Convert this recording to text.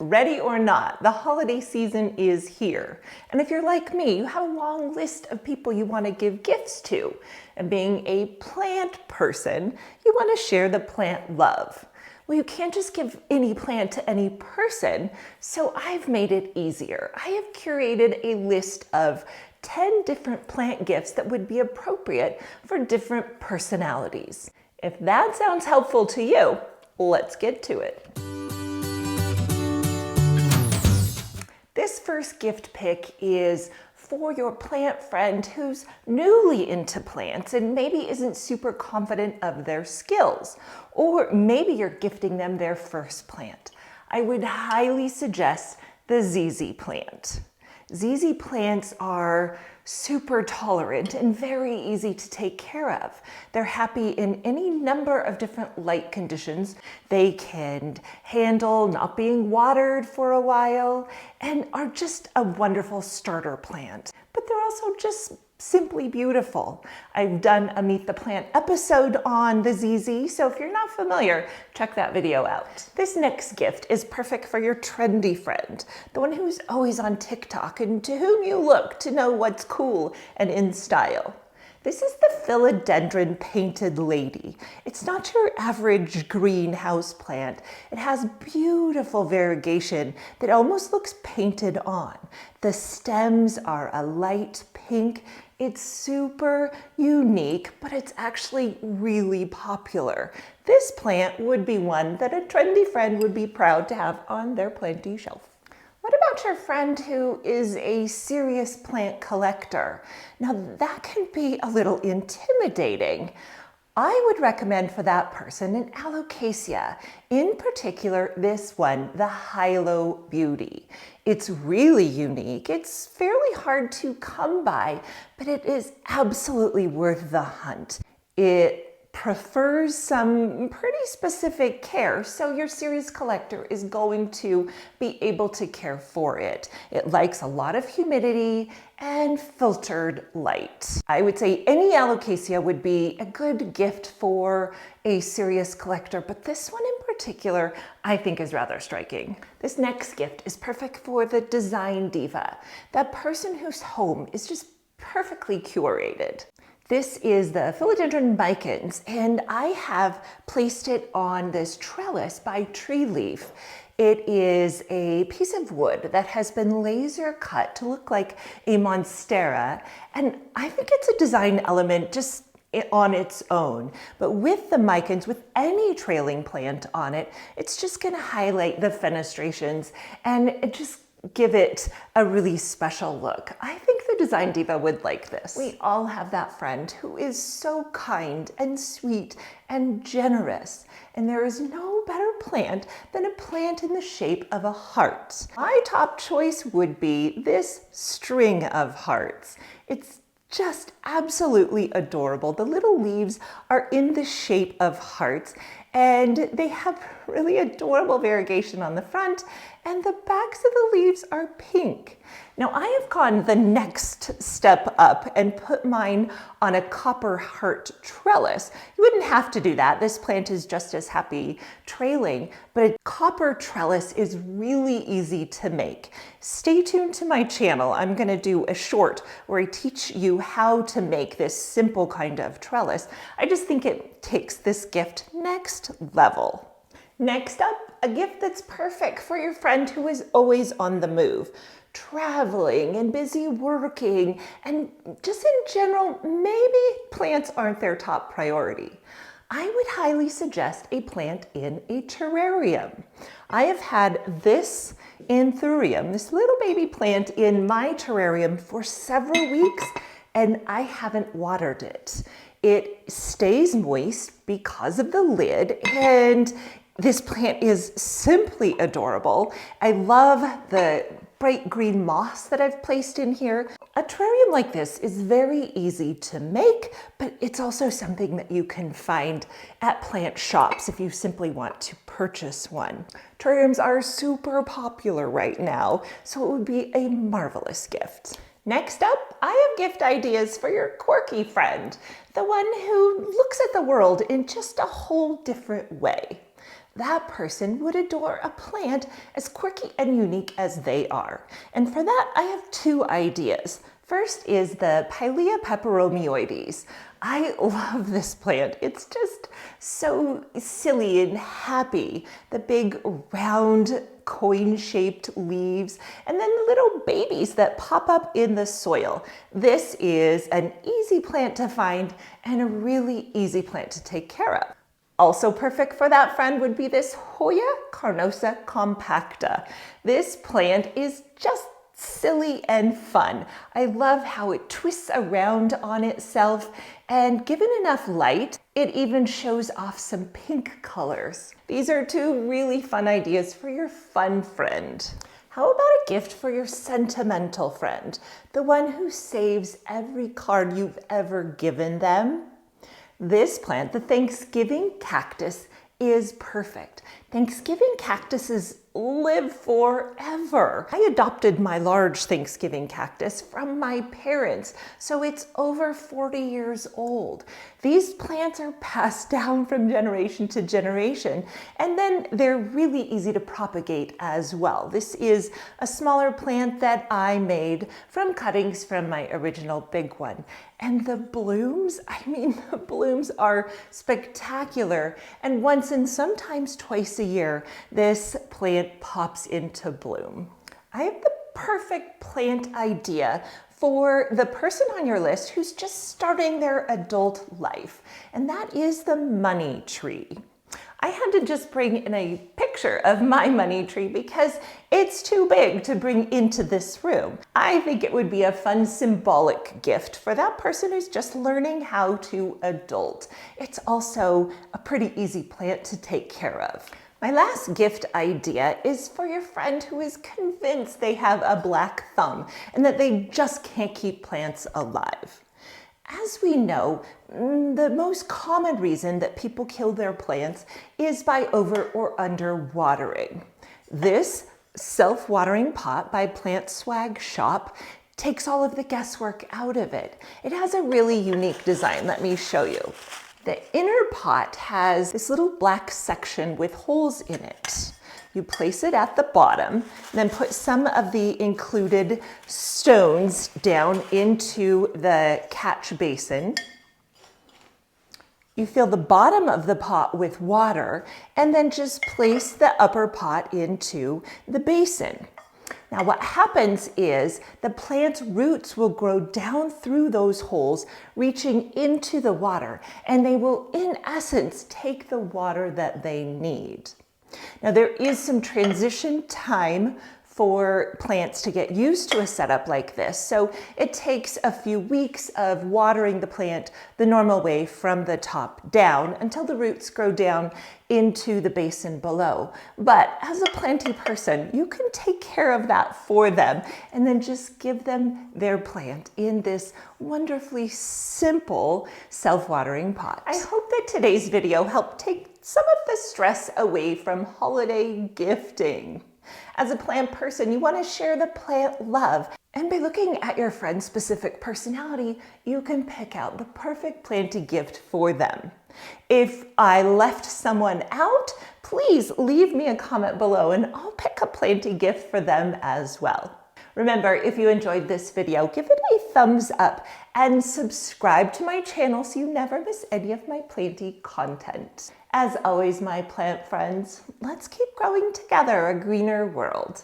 Ready or not, the holiday season is here. And if you're like me, you have a long list of people you want to give gifts to. And being a plant person, you want to share the plant love. Well, you can't just give any plant to any person, so I've made it easier. I have curated a list of 10 different plant gifts that would be appropriate for different personalities. If that sounds helpful to you, let's get to it. This first gift pick is for your plant friend who's newly into plants and maybe isn't super confident of their skills, or maybe you're gifting them their first plant. I would highly suggest the ZZ plant. ZZ plants are super tolerant and very easy to take care of. They're happy in any number of different light conditions. They can handle not being watered for a while and are just a wonderful starter plant. But they're also just simply beautiful. I've done a Meet the Plant episode on the ZZ, so if you're not familiar, check that video out. This next gift is perfect for your trendy friend, the one who's always on TikTok and to whom you look to know what's cool and in style. This is the philodendron painted lady. It's not your average greenhouse plant. It has beautiful variegation that almost looks painted on. The stems are a light pink. It's super unique, but it's actually really popular. This plant would be one that a trendy friend would be proud to have on their planty shelf. What about your friend who is a serious plant collector? Now that can be a little intimidating. I would recommend for that person an alocasia, in particular this one, the Hilo Beauty. It's really unique. It's fairly hard to come by, but it is absolutely worth the hunt. It prefers some pretty specific care, so your serious collector is going to be able to care for it. It likes a lot of humidity and filtered light. I would say any alocasia would be a good gift for a serious collector, but this one in particular I think is rather striking. This next gift is perfect for the design diva, that person whose home is just perfectly curated. This is the philodendron micans, and I have placed it on this trellis by Tree Leaf. It is a piece of wood that has been laser cut to look like a monstera, and I think it's a design element just on its own. But with the micans, with any trailing plant on it, it's just going to highlight the fenestrations and it just give it a really special look. I think the design diva would like this. We all have that friend who is so kind and sweet and generous, and there is no better plant than a plant in the shape of a heart. My top choice would be this string of hearts. It's just absolutely adorable. The little leaves are in the shape of hearts, and they have really adorable variegation on the front, and the backs of the leaves are pink. Now I have gone the next step up and put mine on a copper heart trellis. You wouldn't have to do that. This plant is just as happy trailing, but a copper trellis is really easy to make. Stay tuned to my channel. I'm gonna do a short where I teach you how to make this simple kind of trellis. I just think it takes this gift next level. Next up, a gift that's perfect for your friend who is always on the move, traveling and busy working, and just in general, maybe plants aren't their top priority. I would highly suggest a plant in a terrarium. I have had this anthurium, this little baby plant, in my terrarium for several weeks, and I haven't watered it. It stays moist because of the lid, and this plant is simply adorable. I love the bright green moss that I've placed in here. A terrarium like this is very easy to make, but it's also something that you can find at plant shops if you simply want to purchase one. Terrariums are super popular right now, so it would be a marvelous gift. Next up, I have gift ideas for your quirky friend, the one who looks at the world in just a whole different way. that person would adore a plant as quirky and unique as they are. And for that, I have two ideas. First is the Pilea peperomioides. I love this plant. It's just so silly and happy. The big round coin-shaped leaves and then the little babies that pop up in the soil. This is an easy plant to find and a really easy plant to take care of. Also perfect for that friend would be this Hoya carnosa compacta. This plant is just silly and fun. I love how it twists around on itself, and given enough light, it even shows off some pink colors. These are two really fun ideas for your fun friend. How about a gift for your sentimental friend, the one who saves every card you've ever given them? This plant, the Thanksgiving cactus, is perfect. Thanksgiving cactuses live forever. I adopted my large Thanksgiving cactus from my parents, so it's over 40 years old. These plants are passed down from generation to generation, and then they're really easy to propagate as well. This is a smaller plant that I made from cuttings from my original big one. And the blooms, the blooms are spectacular. And once and sometimes twice a year, this plant pops into bloom. I have the perfect plant idea for the person on your list who's just starting their adult life, and that is the money tree. I had to just bring in a picture of my money tree because it's too big to bring into this room. I think it would be a fun symbolic gift for that person who's just learning how to adult. It's also a pretty easy plant to take care of. My last gift idea is for your friend who is convinced they have a black thumb and that they just can't keep plants alive. As we know, the most common reason that people kill their plants is by over or under watering. This self-watering pot by Plant Swag Shop takes all of the guesswork out of it. It has a really unique design. Let me show you. The inner pot has this little black section with holes in it. You place it at the bottom, then put some of the included stones down into the catch basin. You fill the bottom of the pot with water and then just place the upper pot into the basin. Now what happens is the plant's roots will grow down through those holes, reaching into the water, and they will in essence take the water that they need. Now there is some transition time for plants to get used to a setup like this. So it takes a few weeks of watering the plant the normal way from the top down until the roots grow down into the basin below. But as a planty person, you can take care of that for them and then just give them their plant in this wonderfully simple self-watering pot. I hope that today's video helped take some of the stress away from holiday gifting. As a plant person, you want to share the plant love. And by looking at your friend's specific personality, you can pick out the perfect planty gift for them. If I left someone out, please leave me a comment below and I'll pick a planty gift for them as well. Remember, if you enjoyed this video, give it a thumbs up and subscribe to my channel so you never miss any of my planty content. As always, my plant friends, let's keep growing together a greener world.